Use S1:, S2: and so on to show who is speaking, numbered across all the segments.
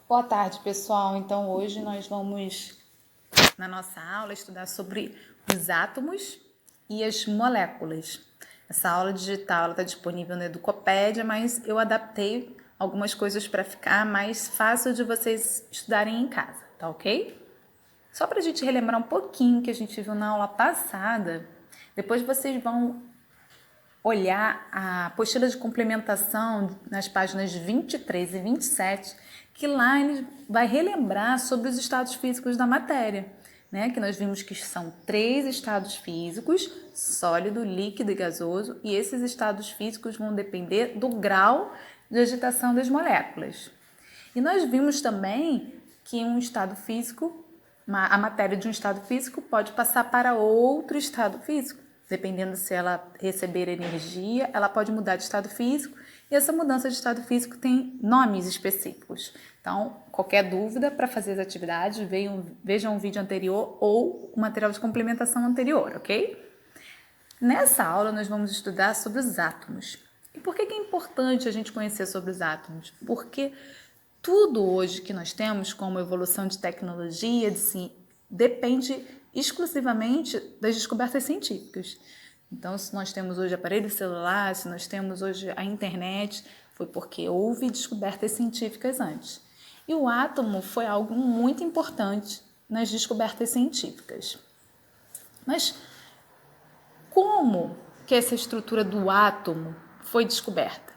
S1: Boa tarde, pessoal. Então, hoje nós vamos, na nossa aula, estudar sobre os átomos e as moléculas. Essa aula digital está disponível na Educopédia, mas eu adaptei algumas coisas para ficar mais fácil de vocês estudarem em casa, tá ok? Só para a gente relembrar um pouquinho que a gente viu na aula passada, depois vocês vão olhar a apostila de complementação nas páginas 23 e 27, que lá ele vai relembrar sobre os estados físicos da matéria, né? Que nós vimos que são 3 estados físicos, sólido, líquido e gasoso, e esses estados físicos vão depender do grau de agitação das moléculas. E nós vimos também que um estado físico, a matéria de um estado físico pode passar para outro estado físico. Dependendo se ela receber energia, ela pode mudar de estado físico e essa mudança de estado físico tem nomes específicos. Então, qualquer dúvida para fazer as atividades, vejam um vídeo anterior ou o material de complementação anterior, ok? Nessa aula, nós vamos estudar sobre os átomos. E por que é importante a gente conhecer sobre os átomos? Porque tudo hoje que nós temos, como evolução de tecnologia, depende exclusivamente das descobertas científicas. Então, se nós temos hoje aparelho celular, se nós temos hoje a internet, foi porque houve descobertas científicas antes. E o átomo foi algo muito importante nas descobertas científicas. Mas como que essa estrutura do átomo foi descoberta?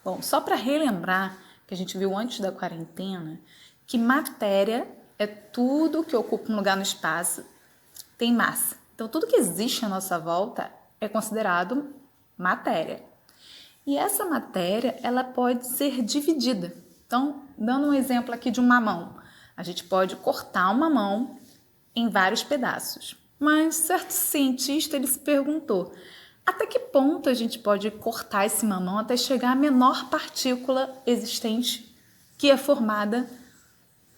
S1: Bom, só para relembrar que a gente viu antes da quarentena, que matéria é tudo que ocupa um lugar no espaço, tem massa. Então, tudo que existe à nossa volta é considerado matéria. E essa matéria, ela pode ser dividida. Então, dando um exemplo aqui de um mamão, a gente pode cortar um mamão em vários pedaços. Mas certo cientista, ele se perguntou, até que ponto a gente pode cortar esse mamão até chegar à menor partícula existente que é formada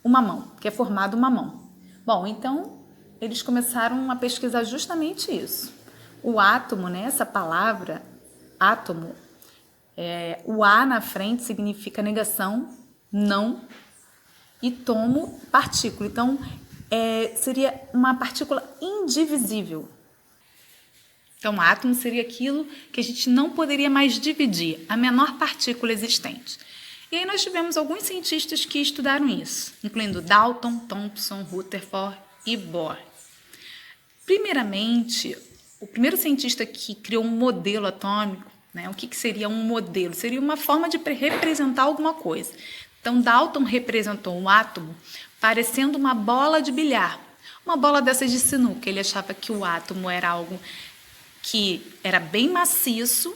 S1: o mamão, que é formado o mamão? Bom, então eles começaram a pesquisar justamente isso. O átomo, né, essa palavra átomo, o A na frente significa negação, não, e tomo, partícula. Então, seria uma partícula indivisível. Então, átomo seria aquilo que a gente não poderia mais dividir, a menor partícula existente. E aí nós tivemos alguns cientistas que estudaram isso, incluindo Dalton, Thomson, Rutherford e Bohr. Primeiramente, o primeiro cientista que criou um modelo atômico, né, o que seria um modelo? Seria uma forma de representar alguma coisa. Então, Dalton representou um átomo parecendo uma bola de bilhar, uma bola dessas de sinuca. Ele achava que o átomo era algo que era bem maciço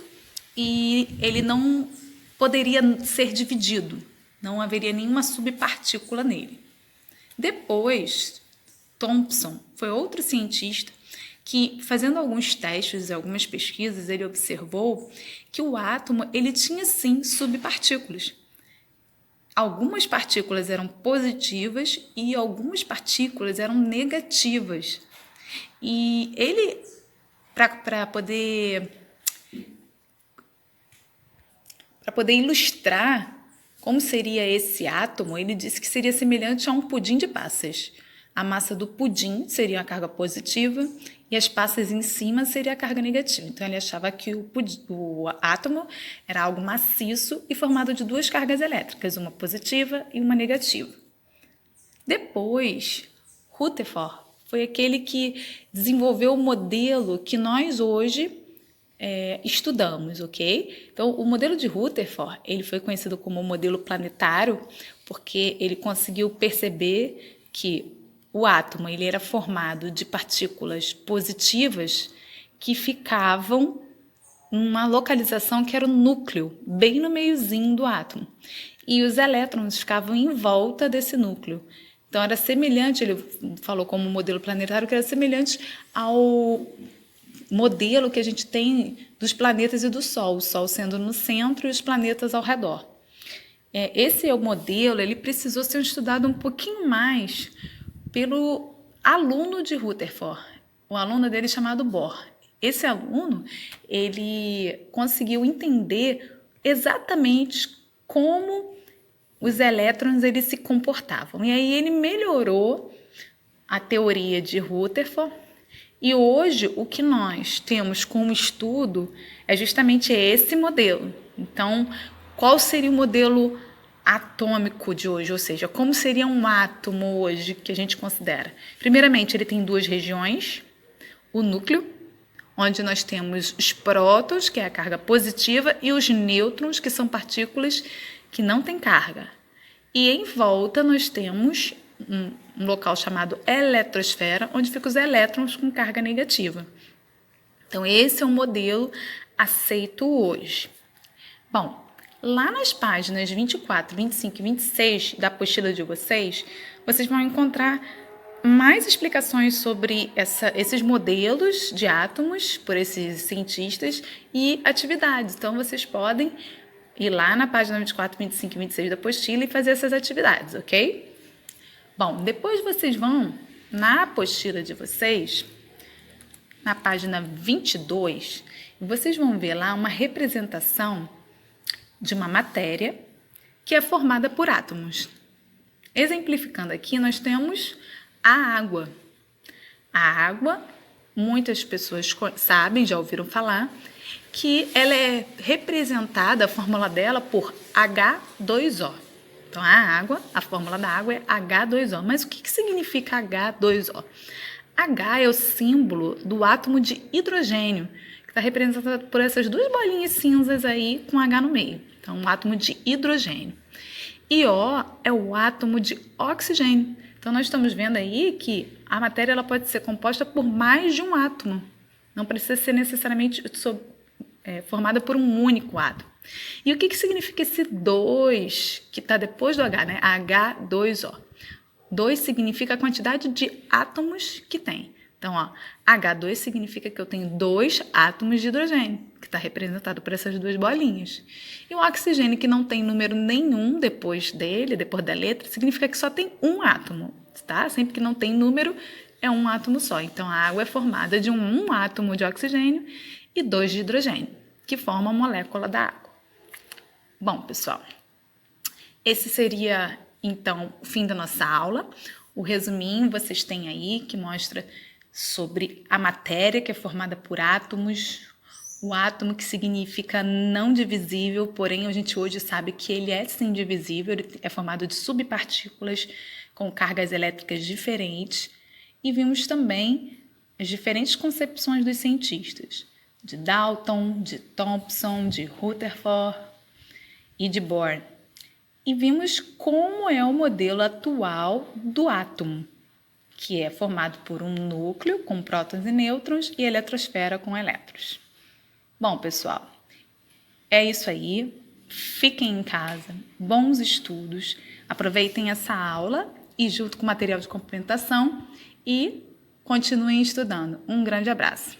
S1: e ele não poderia ser dividido, não haveria nenhuma subpartícula nele. Depois, Thomson foi outro cientista que, fazendo alguns testes e algumas pesquisas, ele observou que o átomo ele tinha sim subpartículas. Algumas partículas eram positivas e algumas partículas eram negativas. E ele, para poder ilustrar como seria esse átomo, ele disse que seria semelhante a um pudim de passas. A massa do pudim seria a carga positiva e as passas em cima seria a carga negativa. Então, ele achava que o átomo era algo maciço e formado de 2 cargas elétricas, uma positiva e uma negativa. Depois, Rutherford foi aquele que desenvolveu o modelo que nós hoje estudamos, ok? Então, o modelo de Rutherford, ele foi conhecido como modelo planetário porque ele conseguiu perceber que o átomo ele era formado de partículas positivas que ficavam numa localização que era o núcleo, bem no meiozinho do átomo. E os elétrons ficavam em volta desse núcleo. Então, era semelhante, ele falou como modelo planetário, que era semelhante ao modelo que a gente tem dos planetas e do Sol, o Sol sendo no centro e os planetas ao redor. Esse é o modelo, ele precisou ser estudado um pouquinho mais pelo aluno de Rutherford, o aluno dele chamado Bohr. Esse aluno, ele conseguiu entender exatamente como os elétrons eles se comportavam. E aí ele melhorou a teoria de Rutherford. E hoje o que nós temos como estudo é justamente esse modelo. Então, qual seria o modelo atômico de hoje? Ou seja, como seria um átomo hoje que a gente considera? Primeiramente, ele tem duas regiões, o núcleo, onde nós temos os prótons, que é a carga positiva, e os nêutrons, que são partículas que não têm carga. E em volta nós temos um local chamado eletrosfera, onde ficam os elétrons com carga negativa. Então, esse é o modelo aceito hoje. Bom, lá nas páginas 24, 25 e 26 da apostila de vocês vão encontrar mais explicações sobre esses modelos de átomos por esses cientistas e atividades. Então, vocês podem ir lá na página 24, 25 e 26 da apostila e fazer essas atividades, ok? Bom, depois vocês vão na apostila de vocês, na página 22, e vocês vão ver lá uma representação de uma matéria que é formada por átomos. Exemplificando aqui, nós temos a água. A água, muitas pessoas sabem, já ouviram falar, que ela é representada, a fórmula dela, por H2O. Então, a água, a fórmula da água é H2O. Mas o que significa H2O? H é o símbolo do átomo de hidrogênio, que está representado por essas duas bolinhas cinzas aí com H no meio. Então, um átomo de hidrogênio. E O é o átomo de oxigênio. Então, nós estamos vendo aí que a matéria ela pode ser composta por mais de um átomo. Não precisa ser necessariamente formada por um único átomo. E o que significa esse 2 que está depois do H, né? H2O. 2 significa a quantidade de átomos que tem. Então, ó, H2 significa que eu tenho 2 átomos de hidrogênio, que está representado por essas duas bolinhas. E o oxigênio, que não tem número nenhum depois dele, depois da letra, significa que só tem um átomo, tá? Sempre que não tem número, é um átomo só. Então, a água é formada de um átomo de oxigênio e 2 de hidrogênio, que formam a molécula da água. Bom, pessoal, esse seria, então, o fim da nossa aula. O resuminho vocês têm aí, que mostra sobre a matéria, que é formada por átomos, o átomo que significa não divisível, porém a gente hoje sabe que ele é sim divisível, ele é formado de subpartículas com cargas elétricas diferentes, e vimos também as diferentes concepções dos cientistas, de Dalton, de Thomson, de Rutherford e de Bohr. E vimos como é o modelo atual do átomo, que é formado por um núcleo com prótons e nêutrons e eletrosfera com elétrons. Bom, pessoal, é isso aí. Fiquem em casa, bons estudos, aproveitem essa aula e junto com o material de complementação e continuem estudando. Um grande abraço.